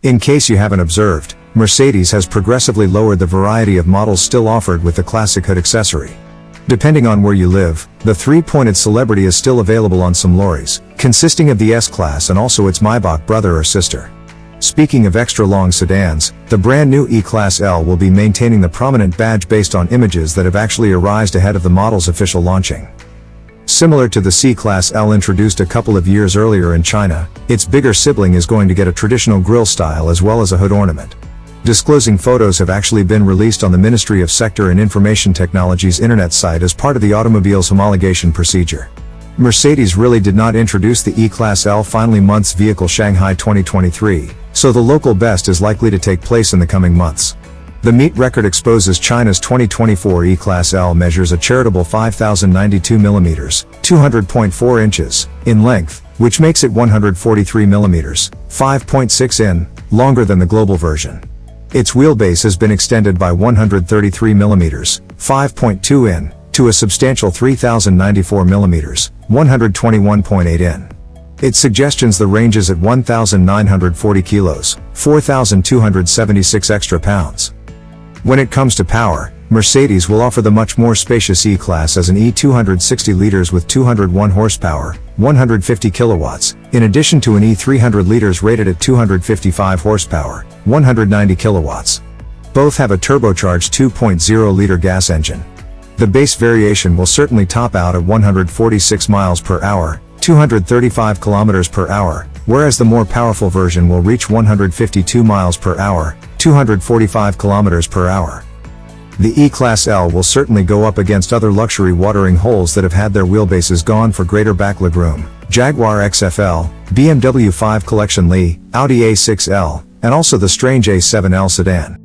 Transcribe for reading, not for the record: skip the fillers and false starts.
In case you haven't observed, Mercedes has progressively lowered the variety of models still offered with the classic hood accessory. Depending on where you live, the three-pointed Celebrity is still available on some lorries, consisting of the S-Class and also its Maybach brother or sister. Speaking of extra-long sedans, the brand new E-Class L will be maintaining the prominent badge based on images that have actually arisen ahead of the model's official launching. Similar to the C-Class L introduced a couple of years earlier in China, its bigger sibling is going to get a traditional grille style as well as a hood ornament. Disclosing photos have actually been released on the Ministry of Sector and Information Technology's internet site as part of the automobile's homologation procedure. Mercedes really did not introduce the E-Class L finally month's vehicle Shanghai 2023, so the local best is likely to take place in the coming months. The meet record exposes China's 2024 E-Class L measures a charitable 5,092 mm, 200.4 inches, in length, which makes it 143 mm, 5.6 in, longer than the global version. Its wheelbase has been extended by 133 mm, 5.2 in, to a substantial 3,094 mm, 121.8 in. It suggestions the ranges at 1,940 kilos, 4,276 extra pounds. When it comes to power, Mercedes will offer the much more spacious E-Class as an E260 liters with 201 horsepower, 150 kilowatts, in addition to an E300 liters rated at 255 horsepower, 190 kilowatts. Both have a turbocharged 2.0-liter gas engine. The base variation will certainly top out at 146 miles per hour, 235 kilometers per hour, whereas the more powerful version will reach 152 miles per hour, 245 kilometers per hour. The E-Class L will certainly go up against other luxury watering holes that have had their wheelbases gone for greater back legroom: Jaguar XFL, BMW 5 Collection Li, Audi A6L, and also the strange A7L sedan.